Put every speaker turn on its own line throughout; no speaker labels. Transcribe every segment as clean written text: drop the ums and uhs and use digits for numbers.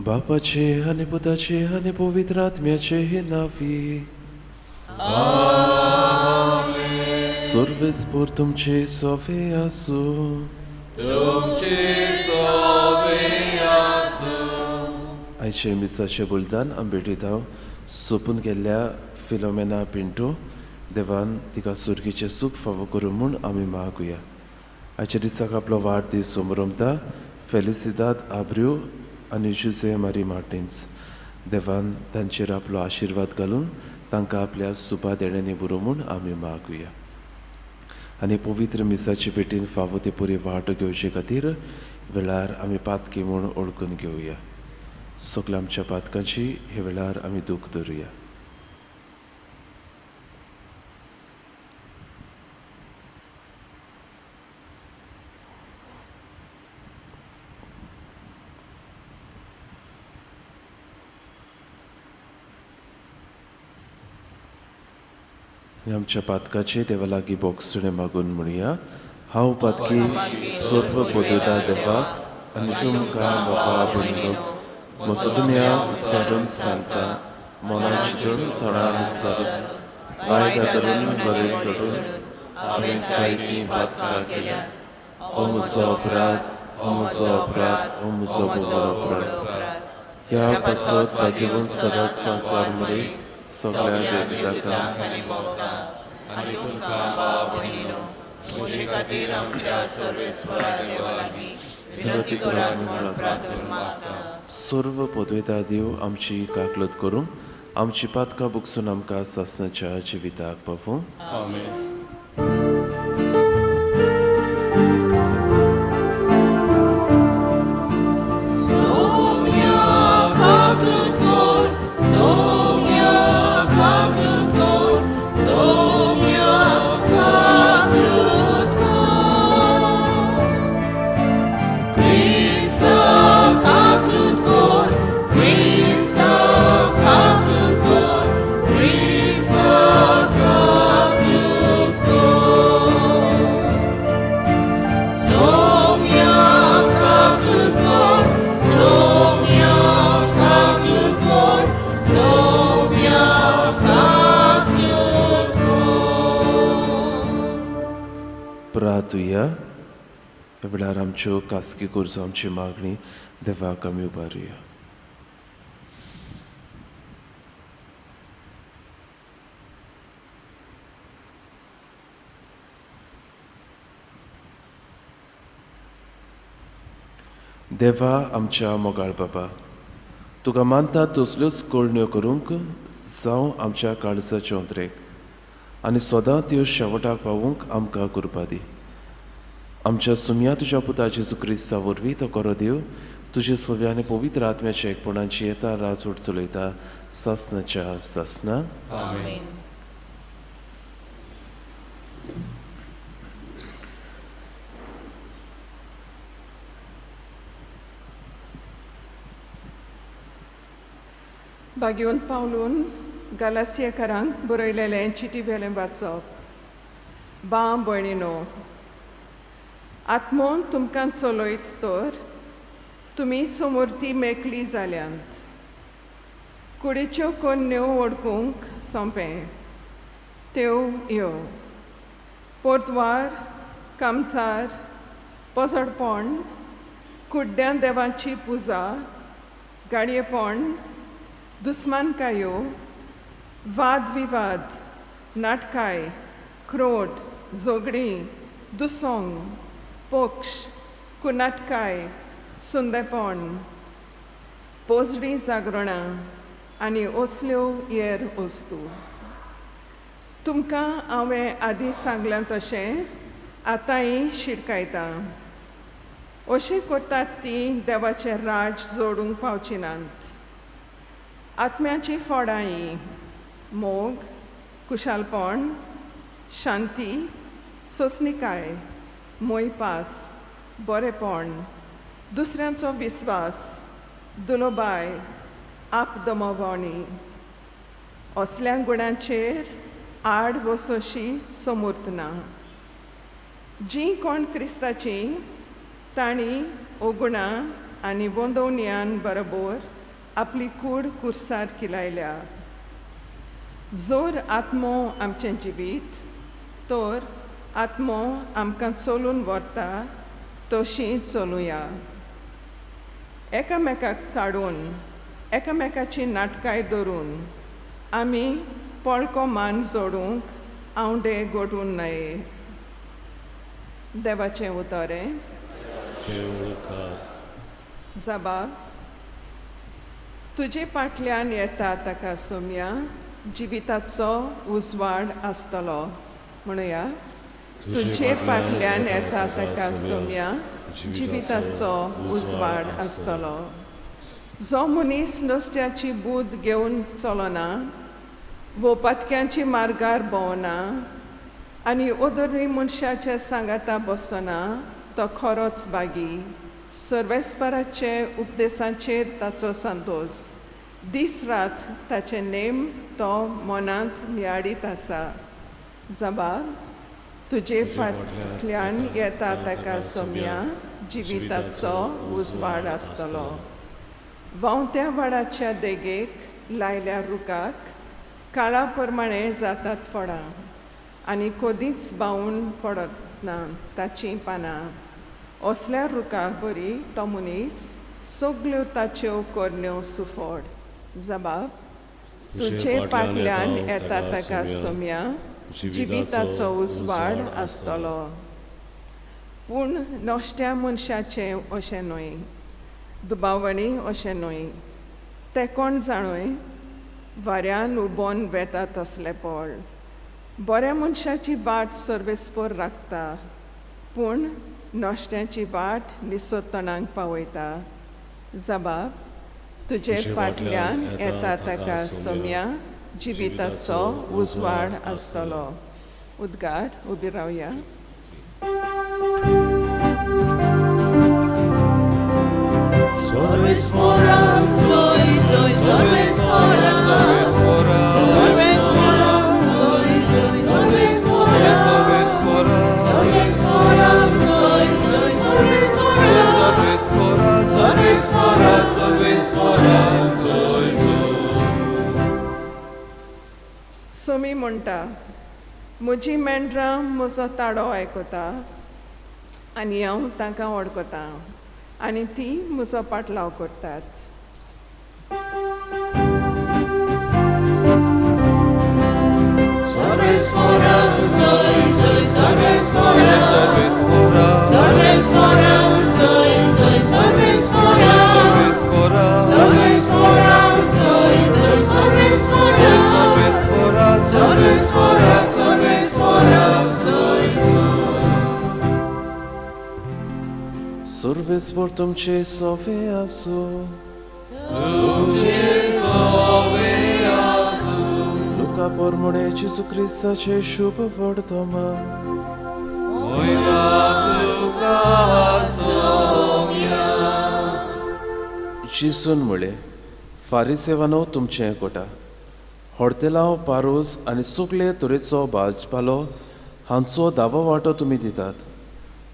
Bapaचे आणि पुताचे आणि पवित्र आत्म्याचे हे नावी सर्वेस्पोर तुमचे सोवे आसो. आयचे मिसाचे बलिदान आंबेडीत हांव सोपून गेल्ल्या फिलोमेना पिंटो देवान तिका सुर्गीचे सूख फावो करूं म्हूण आमी मागुया. आयच्या दिसाक आपलो वाडदीस सोमरमता फेलिसिदाद आब्र्यो आनी जुसे मारी मार्टिन्स. देवान तांचेर आपलो आशिर्वाद घालून तांकां आपल्या सुपा देण्यानी बरो म्हूण आमी मागुया. आनी पवित्र मिसाचे पेटीन फावो ते पुरी वाट घेवचे खातीर वेळार आमी पातकी म्हूण ओळखून घेवया. सगल्या आमच्या पातकांची हे वेळार आमी दूख धरुया. आमच्या पातकाचे देवा लागीं बोगसणे मागून म्हणुया. हांव पातकी सर्व पोदुता देवाक आनी तुमकां मोगा भयणो मसुगुन्या उच्चारून सांगता. मनान चिंतून तोंडान उच्चारून वायट धरून बरें सोडून हांवें जायतीं पातकां केल्या. हो म्हजो अपराध, हो म्हजो अपराध, हो म्हजो बरो अपराध. ह्या पासत भाग्यवान सदांच सांगपार मरे सगळ्या देवतांक
आनी तुमकां भाव भयणीनो म्हजे खातीर आमच्या सर्वेस्परा देवा लागीं विनंती करात म्हूण प्रार्थना मागता.
सर्व पदवेता देव आमची काकलत करूं आमची पातकां बुकसून आमकां सासणाच्या जिविताक पावूं.
आमेन.
प्रार्थुया. ह्या वेळार आमच्यो कास्की गरजो आमची मागणी देवाक आमी उबारुया. देवा आमच्या मोगाळ बाबा, तुका मानता तसल्योच कोळण्यो करूंक जावं आमच्या काळजाच्या अंतरेक आनी सदां त्यो शेवटाक पावूंक आमकां कृपा दी. आमच्या सुमया तुज्या पुता जेजू क्रिस्ता वरवीं तो खरो देव तुजे सव्या आनी पवित्र आत्म्याच्या एकपणाची येता राजवट चलयता सासणाच्या सासना.
आमेन.
भाग्यवंत पावलून गलासियाकारांक बरयलेलें चिटी वेलें वाचप. बां भयणीनो, आत्मोन तुमकां चलयत तर तुमी समोरती मेकळी जाल्यांत कुडीच्यो कन्यो ओडकूंक सोंपें त्यो यो पोरतवार कामचार पोसडपण कुड्ड्या देवाची पुजा गाडयेपण दुस्मानकायो वाद विवाद नाटकाय क्रोट झोगडी दुसोंग पोक्ष कुनाटकाय सुंदेपण पोजडी जागरणां आनी असल्यो हेर वस्तू तुमकां हांवें आदीं सांगलां तशें आतांय शिडकायता अशें करतात ती देवाचें राज जोडूंक पावची नात आत्म्याची फोडांय मोग कुशालपण शांती सोंसणीकाय मोयपास बरेपण दुसऱ्यांचो विस्वास दुलोबाय आपदमोवणी असल्या गुणांचेर आड वसोशी समूर्त ना जी कोण क्रिस्ताची तांणी ओगुणां आनी वोंदवण्यान बरोबर आपली कूड कुर्सार किलायल्या जोर आत्मो आमचें जिवीत तर आत्मो आमकां चलून व्हरता तशी चलुया एकामेकाक चाडून एकामेकाची नाटकाय धरून आमी पळको मान जोडूंक आवडे घडून न्हय देवाचें उतोरें जबाब तुजे फाटल्यान येता ताका सोम्या जिविताचो उजवाड आसतलो म्हणुया तुजे फाटल्यान येता ताका सोम्या जिविताचो उजवाड आसतलो जो मनीस नुस्त्याची बूद घेवन चलना वो पतक्यांची मार्गार भोंवना आनी ओदोरी मनशाच्या सांगाता बसना तो खरोच बागी सर्वेस्पराचे उपदेशाचेर ताचो संतोष दीस रात ताचे नेम तो मनांत नियाडीत आसा जबाब तुजे फाटल्यान येता ताका सोम्या जिविताचो उजवाड आसतलो वावत्या वाडाच्या देगेक लायल्या रुखाक काळा प्रमाणे जातात फळां आनी कदींच बावून पडत ना ताचीं पानां असल्या रुखाक बरी तो मनीस सगल्यो ताच्यो करण्यो सुफोड जबाब तुजे फाटल्यान येता ताका सोम्या जिविताचो उजवाड आसतलो पूण नोश्ट्या मनशाचें अशें न्हय दुबावणी अशें न्हय ते कोण जाणय वाऱ्यान उबोन वेता तसले पळ बऱ्या मनशाची वाट सर्वेस्पर राखता पूण नोश्ट्याची वाट निसोतणांक पावयता जबाब तुजे फाटल्यान येता ताका सोम्या जिविताचो उजवाड आसतलो उद्गार उबी रावया
Sorvespora, soy, sorvespora, sorvespora, soy, sorvespora, sorvespora, sorvespora, soy, sorvespora, sorvespora, sorvespora, soy.
Somi म्हणटा म्हजी मेंढरां म्हजो ताडो आयकता आनी हांव तांकां वळखतां आनी ती म्हजो पाटलाव करतात
Sorvespora, soy, sorvespora, sorvespora, sorvespora, soy, sorvespora, sorvespora, sorvespora, soy, sorvespora, sorvespora, sorvespora, sorvespora, soy.
Sorvespor तुमचे सोवे आसो Luca pormone Gesù Cristo ce शुभ वर्तमान जिसून म्हळे फारिसेवानो तुमचें कोटा हॉर्तेलांव पारोस आनी सुकले तरेचो भाजपालो हांचो दावो वांटो तुमी दितात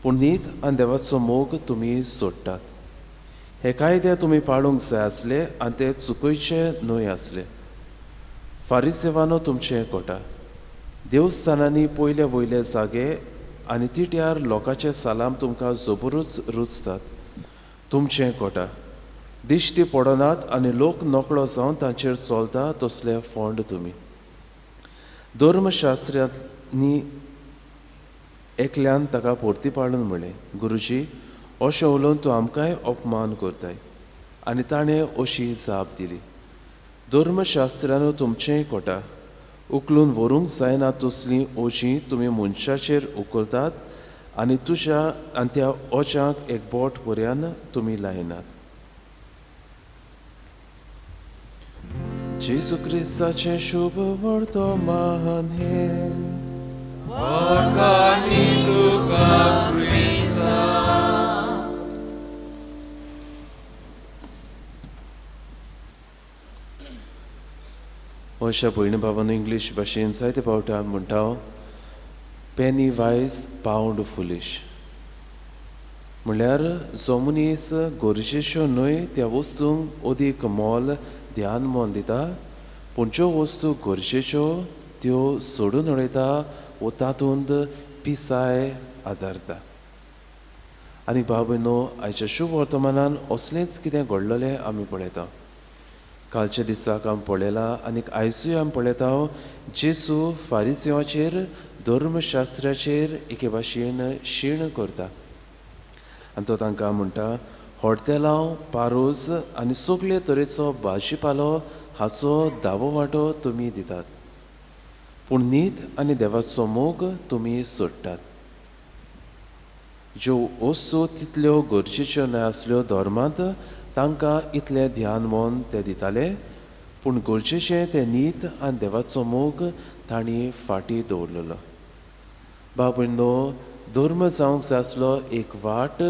पूण न्हीद आनी देवाचो मोग तुमी सोडटात हे कायदे तुमी पाळूंक जाय आसले आनी ते चुकोयचे न्हय आसले. फारिसेवानो तुमचें कोटा. देवस्थानांनी पयले वयले जागे आनी तिट्यार लोकांचे सालाम तुमकां जबरूच रुचतात. तुमचें कोटा. दिश्टी पडनात आनी लोक नकळो जावन तांचेर चलता तसले फोंड तुमी. धर्मशास्त्रांनी एकल्यान ताका परती पाडून म्हणलें, गुरुजी, अशें उलोवन तूं आमकांय अपमान करताय. आनी ताणें अशी जाप दिली, धर्मशास्त्रान तुमचेंय कोटा. उखलून व्हरूंक जायना तसलीं ओजीं तुमी मनशाचेर उखलतात आनी त्या ओजांक एक बोट पर्यान तुमी लायनात. जेजू क्रिस्ताचें शुभ वर्तमान हे अशा भयणी भावान इंग्लीश भाशेन जायते पावटा म्हणटा पेनी वायज पावंड फुलीश. म्हणल्यार जो मनीस गरजेच्यो न्हय त्या वस्तूंक अदीक मोल ध्यान मोल दिता, पूण ज्यो वस्तू गरजेच्यो त्यो सोडून उडयता वो तातूंत पिसाय आदारता. आनी बाबनो आयच्या शुभ वर्तमानान असलेंच कितें घडलेलें आमी पळयता. कालच्या दिसाक आमी पळयलां आनी आयजूय आमी पळयता जेजू फारिसेवाचेर धर्मशास्त्राचेर एके भाशेन शीण करता. आनी तो तांकां म्हणटा, हॉटेलांव पारोस आनी सगळे तरेचो भाजीपालो हाचो दावो वांटो तुमी दितात, पूण न्हीद आनी देवाचो मोग तुमी सोडटात. ज्यो वस्तू तितल्यो गरजेच्यो न्हय आसल्यो धर्मांत तांकां इतलें ध्यान मोन ते दिताले, पूण गरजेचें तें न्हीद आनी देवाचो मोग तांणी फाटीं दवरलेलो. बाबनो, धर्म जावंक जाय आसलो एक वाट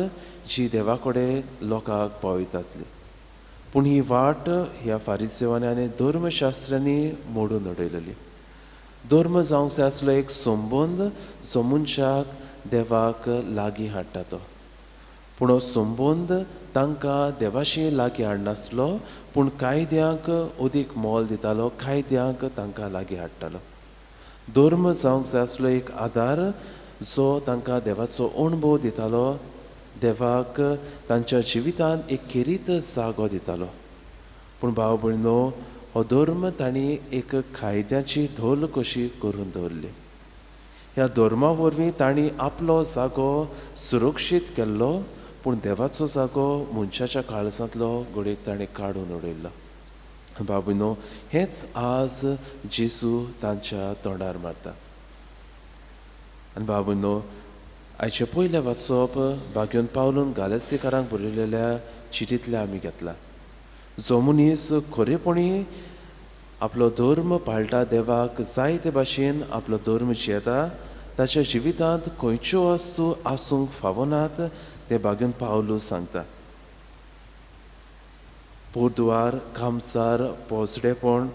जी देवा कडेन लोकांक पावयतातली, पूण ही वाट ह्या फारिसेवांनी आनी धर्मशास्त्रांनी मोडून उडयलेली. धर्म जावंक जाय आसलो एक संबंद जो मनशाक देवाक लागीं हाडटा तो, पूण हो संबंद तांकां देवाशी लागीं हाडनासलो, पूण कायद्यांक अदीक मोल दितालो, कायद्यांक तांकां लागीं हाडटालो. धर्म जावंक जाय आसलो एक आदार जो तांकां देवाचो अणभव दितालो, देवाक तांच्या जिवितांत एक खेरीत जागो दितालो. पूण भाव भयणो, हो धर्म तांणी एक कायद्याची धोल कशी करून दवरली. ह्या धर्मा वरवीं तांणी आपलो जागो सुरक्षीत केल्लो, पूण देवाचो जागो मनशाच्या काळजांतलो घडयेक ताणें काडून उडयल्लो. बाबूनो, हेंच आज जेजू तांच्या तोंडार मारता. आनी बाबूनो, आयचे पयले वाचप बागेवन पावलून गालेसेकारांक बरयलेल्या चिठींतल्या आमी घेतला. जो मनीस खरेपणी आपलो धर्म पाळटा, देवाक जाय ते भाशेन आपलो धर्म जियेता, ताच्या जिवितांत खंयच्यो वस्तू आसूंक फावनात ते बागेवन पावलू सांगता. पोरदुवार, कामसार, पोसडेपण,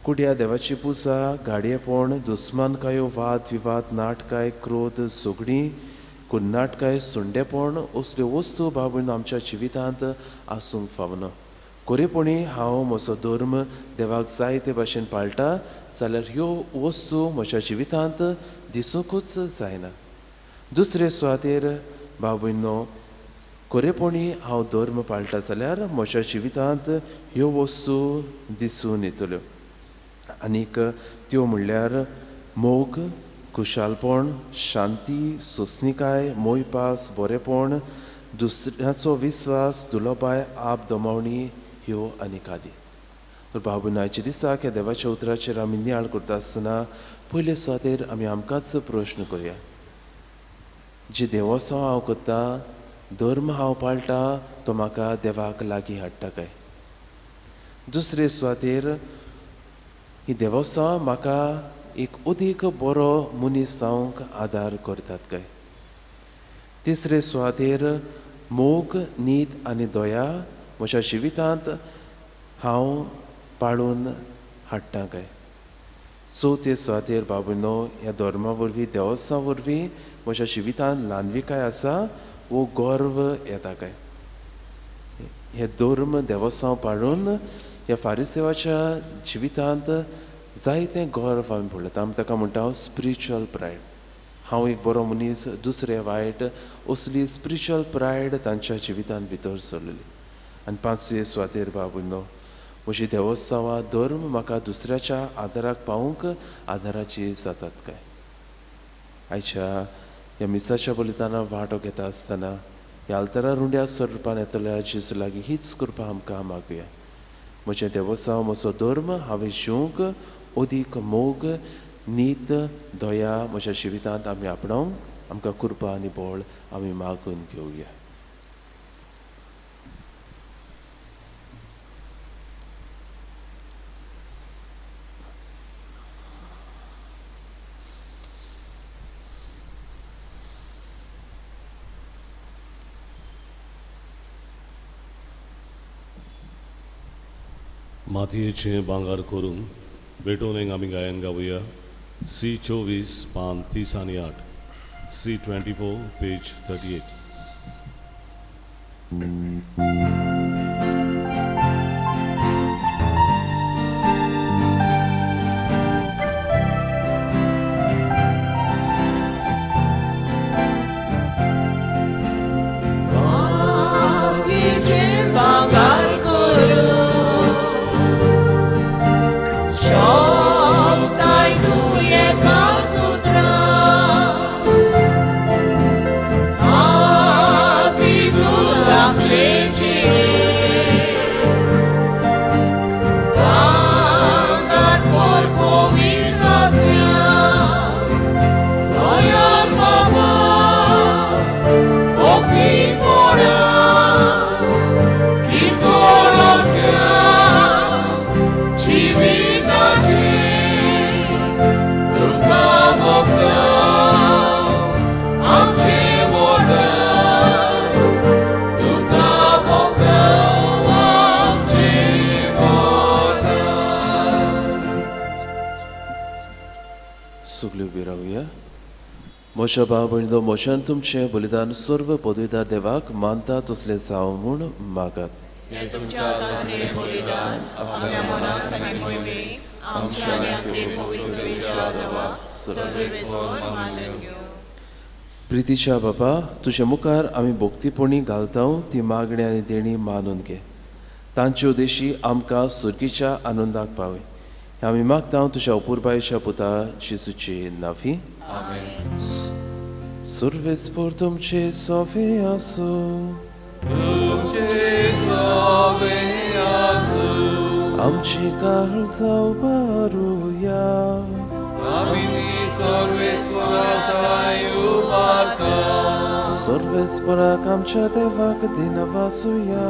कुड्या देवाची पुजा, गाडयेपण, दुस्मानकायो, वाद विवाद, नाटकाय, क्रोध, झगडीं, कुन्नाटकाय, सुंडेपण असल्यो वस्तू बाबून आमच्या जिवितांत आसूंक फावना. खरेपणी हांव म्हजो धर्म देवाक जाय ते भाशेन पाळटा जाल्यार ह्यो वस्तू म्हज्या जिवितांत दिसूंकूच जायना. दुसरे सुवातेर बाबूनो, खरेपणी हांव धर्म पाळटा जाल्यार म्हज्या जिवितांत ह्यो वस्तू दिसून येतल्यो. आनीक त्यो म्हणल्यार मोग, खुशालपण, शांती, सोंसणीकाय, मोयपास, बरेपण, दुसऱ्याचो विस्वास, दुलोबाय, आप दमावणी, ह्यो आनीक आदी. तर बाबून आयच्या दिसाक ह्या देवाच्या उतराचेर आमी नियाळ करता आसतना पयले सुवातेर आमी आमकांच प्रश्न करुया, जे देवोत्सव हांव करता, धर्म हांव पाळटा, तो म्हाका देवाक लागीं हाडटा काय? दुसरे सुवातेर ही देवोत्सव म्हाका एक अदीक बरो मनीस जावंक आदार करतात काय? तिसरे सुवातेर मोग, न्हीद आनी दया म्हज्या जिवितांत हांव पाळून हाडटा काय? चवथे सुवातेर बाबूनो, ह्या धर्मा वरवीं, देवोत्सवा वरवीं म्हज्या जिवितांत ल्हानविकाय आसा वो गर्व येता काय? हे धर्म देवस्तांव पाळून ह्या फारिसेवाच्या जिवितांत जायतें गौरव आमी पळयता. आमी ताका म्हणटा स्पिरिच्युअल प्रायड. हांव एक बरो मनीस, दुसरे वायट, असली स्पिरिच्युअल प्रायड तांच्या जिवितांत भितर सरलेली. आनी 5 सुवातेर बाबूनो, म्हजी देवस्थांवां धर्म म्हाका दुसऱ्याच्या आदाराक पावूंक आदाराची जातात काय? आयच्या ह्या मिसाच्या बलिदानां वांटो घेता आसतना ह्या आल्तारा रुंड्या स्वरुपान येतल्या जेजू लागीं हीच कृपा आमकां मागुया. म्हजें देवस्थांव, म्हजो धर्म हांवें जिवंक अदीक मोग, नीत, दया म्हज्या जिवितांत आमी आपणावंक आमकां कृपा आनी बळ आमी मागून घेवया.
मातयेचें भांगर करून बेटोनेक आमी गायन गावया. C24 पान 30 आनी 8, C24 पेज 38.
म्हज्या भाव भयणीनो, म्हज्यान तुमचें बलिदान सर्व पदवीदार देवाक मानता तसलें जावं म्हूण मागात.
हे तुमच्या हातांतलें बलिदान आपल्या मनाक आनी मोहिमेक आमच्या आनी आपले पवित्र विचार देवाक सर्वेस्वर मानून घेवं.
प्रितीच्या बाबा, तुज्या मुखार आमी भोक्तीपणी घालता ती मागणी आनी देणी मानून घे. तांचे उद्देशी आमकां सुर्गीच्या आनंदाक पावय. आमी मागता तुज्या अपुरबायेच्या पुता जेजूची नांवी.
आमेन.
सर्वेस्पर तुमचे सोवे आसूं. आमची काळजां उबारुया. सर्वेस्पराक आमच्या देवाक दिन वाचुया.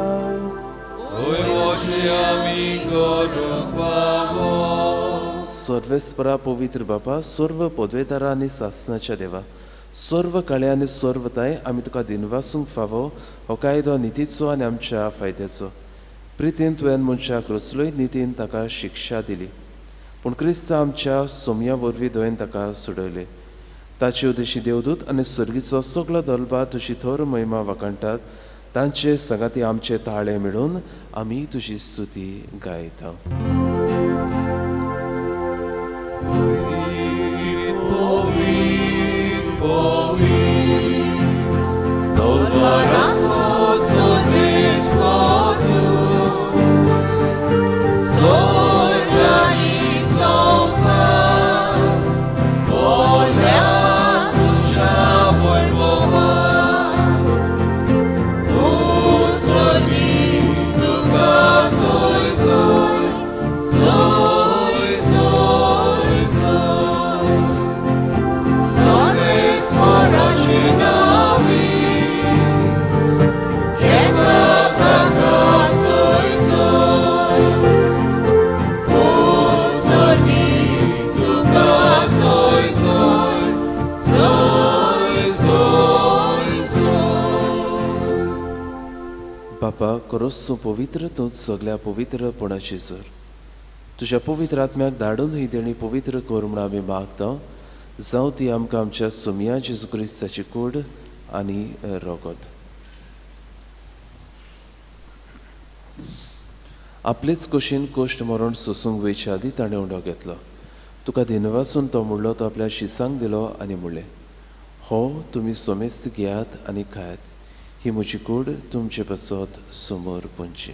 सर्वेस्परा पवित्र बापा, सर्व पदवेदारा आनी सासणाच्या देवा, सर्व कळे आनी सर्वताय आमी तुका दिनवासूंक फावो हो कायदो नितीचो आनी आमच्या फायद्याचो. प्रितीन तुवें मनशाक रचलोय, नितीन ताका शिक्षा दिली, पूण क्रिस्त आमच्या सोमया वरवीं दोयेन ताका सोडयले. ताचे उद्देशी देवदूत आनी सर्गीचो सगळो दलबा तुजी थोर महिमा वखणटात. तांचे संगाती आमचे ताळे मेळून आमी तुजी स्तुती गायता. बापा, करोस पवित्र तूंच सगळ्या पवित्रपणाची सर. तुज्या पवित्र आत्म्याक धाडून ही देणी पवित्र कर म्हूण आमी मागता. जावं ती आमकां आमच्या सोमया जेजू क्रिस्ताची कूड आनी रगत. आपलेच कुशीन कोश्ट मरण सोसूंक वयचे आदी ताणें उंडो घेतलो. तुका दिनवासून तो मुडलो तो आपल्या शिसांक दिलो आनी म्हणलें, हो तुमी सोमेस्त घेयात आनी खायात. ही म्हजी कूड तुमचे पासत समोर पोंची.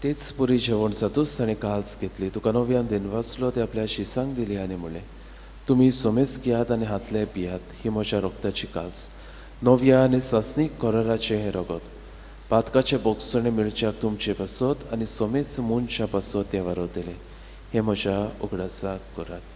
तेच पुरी जेवण जातूच ताणें काल्स घेतली. तुका नव्यान दिनवासलो ते आपल्या शिसांक दिली आनी म्हणलें, तुमी सोमेस घेयात आनी हातले पियात. ही म्हज्या रोगताची काल्स, नव्या आनी सासणीक कोराराचें हें रगत. पातकाचे बोगसणे मेळच्याक तुमचे पासत आनी सोमेस मनशा पासत ते वारवतले. हे म्हज्या उगडासाक करात.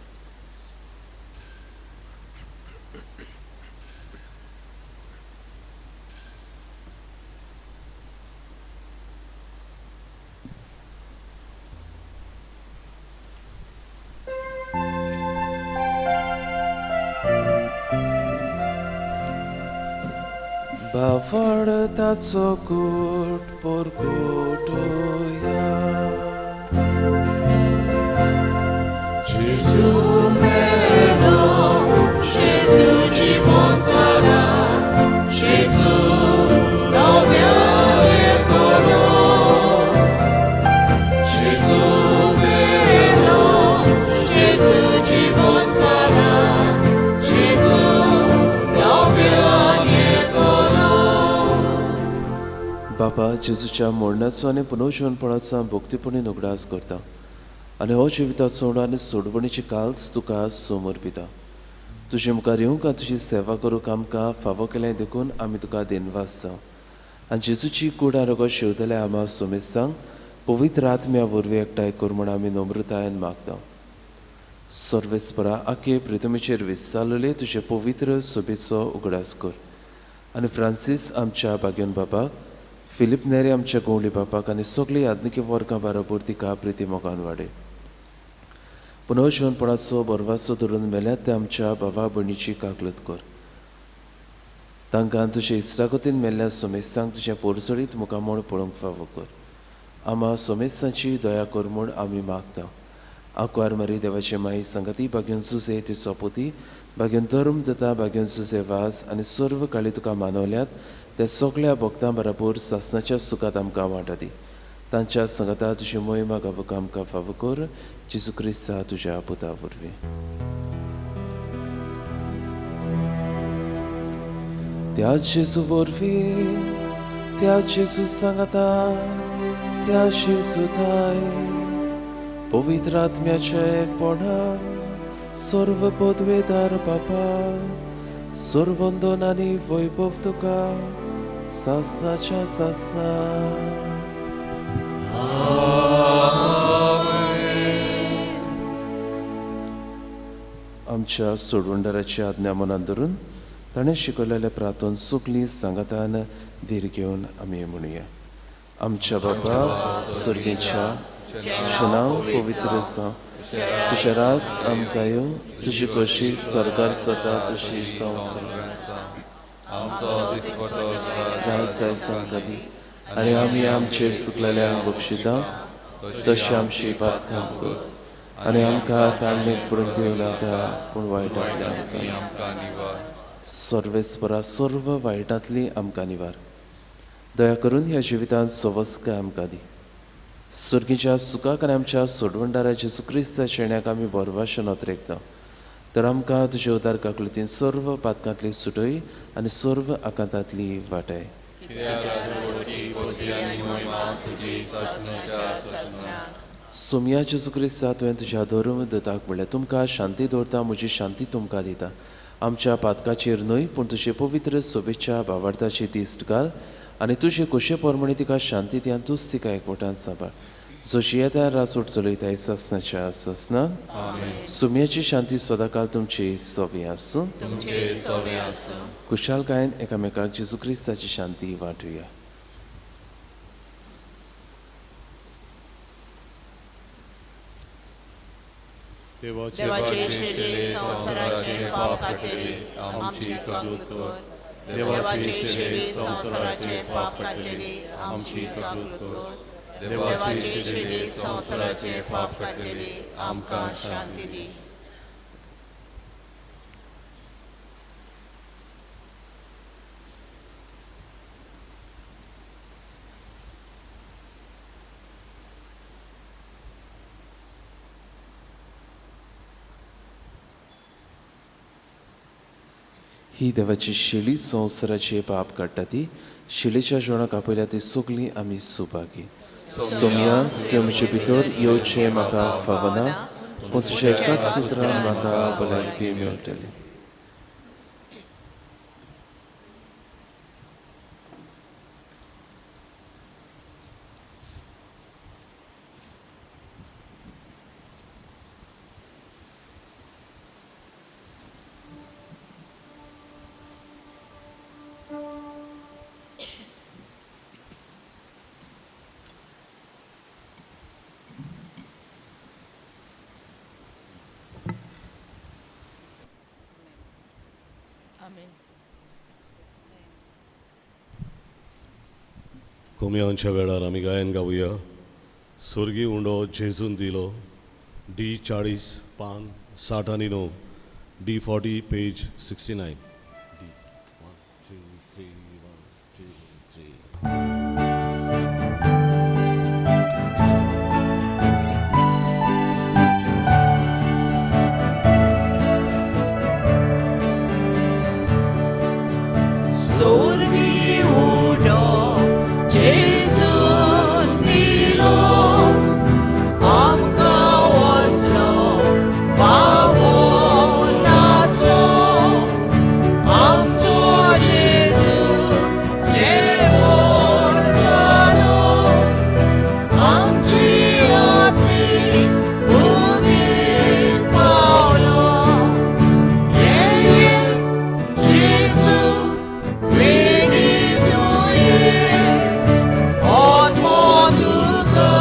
Bavartaco gut por gutoia.
Gesù meno, Gesù জীবনছাড়া, Gesù নব্য একলো. Gesù meno, Gesù জীবনছাড়া, Gesù নব্য
बाबा जेजूच्या मरणाचो आनी पुनर्जीवनपणाचो भक्तीपणीन उगडास करता आनी हो जिविताचो सोड आनी सोडवणीची काल्स तुका समोर पिता. तुजे मुखार येवंक आनी तुजी सेवा करूंक आमकां फावो केलें देखून आमी तुका दिनवास जावं. आनी जेजूची कूड आनी रगत शेवतले आमा सोमेसांक पवित्र आत्म्या वरवीं एकठांय कर म्हूण आमी नम्रतायेन मागता. सर्वेस्परा आखे प्रितमेचेर विस्तारलेले तुजे पवित्र सोबेचो उगडास कर. आनी फ्रांसीस आमच्या बागेन बाबाक, फिलीप नेरे आमच्या गवळी बापाक आनी सगळीं आदनिकी वर्गां बरोबर तिका प्रिती मोगान वाडय. पुनर्जीवनपणाचो बरवासो धरून मेल्यात ते आमच्या भावा भयणीची काकलत कर. तांकां तुजे इश्टागतीन मेल्ल्या सोमेसांक तुज्या पोरसळीत मुखामोळ पळोवंक फावो कर. आमा सोमेसांची दया कर म्हूण आमी मागता. आंकवार मारी देवाचे माई संगती बागेन सुसे ती सोपोती बागेन धर्म दता बागेन सुसे वास आनी सर्व काळी तुका मानवल्यात त्या सगळ्या भक्तां बरोबर सासणाच्या सुखात आमकां वांटा दी. तांच्या संगता तुजी मोहिमा गावूंक आमकां फावो कर. जेजू क्रिस्ता तुज्या पुता वरवीं. त्या जेजू वरवीं, त्या जेजू सांगता, त्या जेजू थाय पवित्र आत्म्याच्या एकपणान सर्व पदवेदार बापा सर्वंदन आनी वैभव तुका सासणाच्या सासना. आमच्या सोडवंडाराची आज्ञा मनात धरून ताणें शिकयलेले प्रार्थन सुकली सांगातान धीर घेवन आमी म्हणुया. आमच्या बापा सुर्गेच्या तुजें नांव पवित्र जावं. तुजें राज आमकां येवं. तुजी कशी सरकार जाता तशी आमकां दी आनी आमी आमचेर चुकलेल्यांक बक्षिता तशी आमची पातकां कर आनी आमकां ताळमेत पडूंक दिवं नाका पूण वायटांतल्यान आमकां निवार. सर्वेस्परा सर्व वायटांतली आमकां निवार. दया करून ह्या जिवितांत सवस्काय आमकां दी. सुर्गीच्या सुखाक आनी आमच्या सोडवंडारा जेजू क्रिस्ता शेण्याक आमी बरवाशेन नोतरेकता. तर आमकां तुजे उदार काकलुतीन सर्व पातकांतली सुटय आनी सर्व आकांतांतली वाटाय. सोमया जेजू क्रिस्ता तुवें तुज्या धर्म दताक म्हणलें, तुमकां शांती दवरता, म्हजी शांती तुमकां दिता. आमच्या पातकाचेर न्हय पूण तुजे पवित्र सोबेच्या भावार्थाची दिश्ट घाल आनी तुजे कुशे पोरमणी तिका शांती दियान तूंच तिका एकवटान सांबाळ. जशी येता रासोट चलयताय सासनाच्या सासना. सुमयाची शांती सदाकाल तुमची सोबी आसूं. कुशालकायेन एकामेकाक जेजू क्रिस्ताची शांती वांटुया.
देवाचे संवसाराचे पाप खातीर आमची काकूत कर. देवाचे शेळी संवसाराचे पाप काढलेली आमची काकूट कर. देवाचे शेळी संवसाराचे पाप काढलेली आमकां शांती दी.
ही देवाची शेळी संवसाराचे पाप काडटा ती. शेळीच्या जेवणाक आपयल्या ती सगळीं आमी सुभागी. सोम्या तूं म्हजे भितर येवचें म्हाका फावना, पूण तुज्या एकाच सुत्रान म्हाका भलायकी मेळटली.
कोमयांच्या वेळार आमी गायन गावुया. स्वर्गी उंडो जेजून दिलो. D40 पान 60 आनी 9. D40 page 69. D 1 2 3 1 2 3.
स्वर्गी उडो जेजून दिलो आमकां वचलो फावो नासलो आमचो जेजू जेवण जालो आमची आत्मी उदीक पावलो. ये जेजू बेगीन ये आत्मा तुका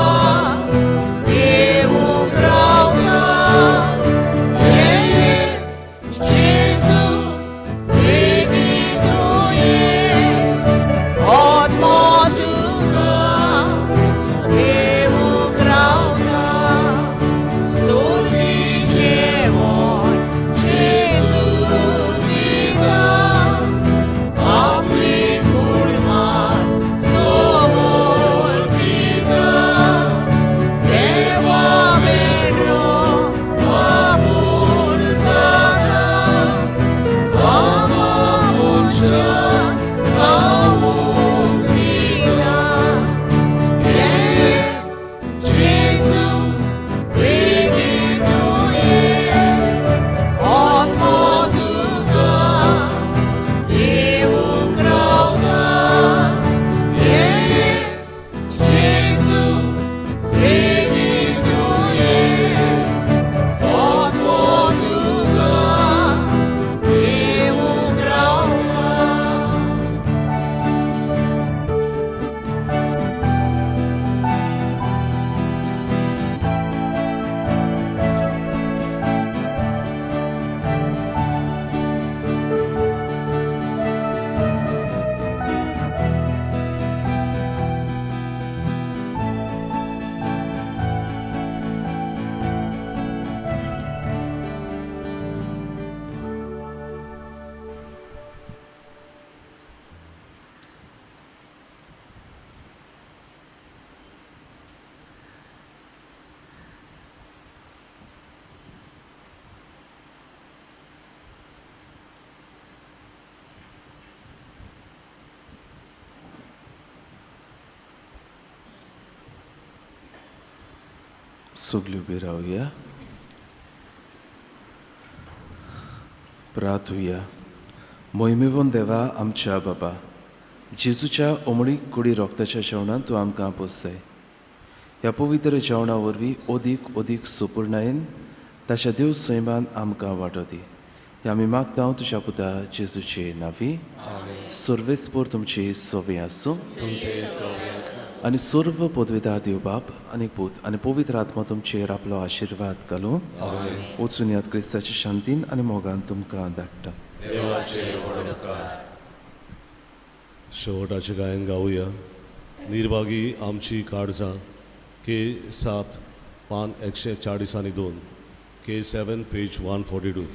येवंक रावता. ये जेजू बेगीन ये आत्मा तुका येवंक रावता. स्वर्गी जेवण जेजू दिता आपली कुडमास सोबोल पिता. देवा मेळ्ळो बापून जाता आमा मनशां खावूंक दिता. ये जेजू बेगीन ये आत्मा तुका येवंक रावता. ये जेजू बेगीन ये आत्मा तुका येवंक रावता.
सगळीं उबी रावया. प्रार्थुया. मोहिमेवंत देवा आमच्या बाबा, जेजूच्या ओमळीक कुडी रोगताच्या जेवणान तूं आमकां पोसय. ह्या पवित्र जेवणा वरवीं ओदीक ओदीक सुपूर्णायेन ताच्या देव सैमान आमकां वांटो दी. हें आमी मागता तुज्या पुता जेजूचे नांवी. सर्वेस्पोर तुमची सोवी आसूं आनी सर्व पदवेदार दिवबाब आनी पूत आनी पवित्र आत्मा तुमचेर आपलो आशिर्वाद घालूं. वचून यात क्रिस्ताच्या शांतीन आनी मोगान तुमकां धाडटा.
शेवटाचें गायन गावुया. निर्भागी आमची काळजां के 7 पान 142 के 7 पेज 142.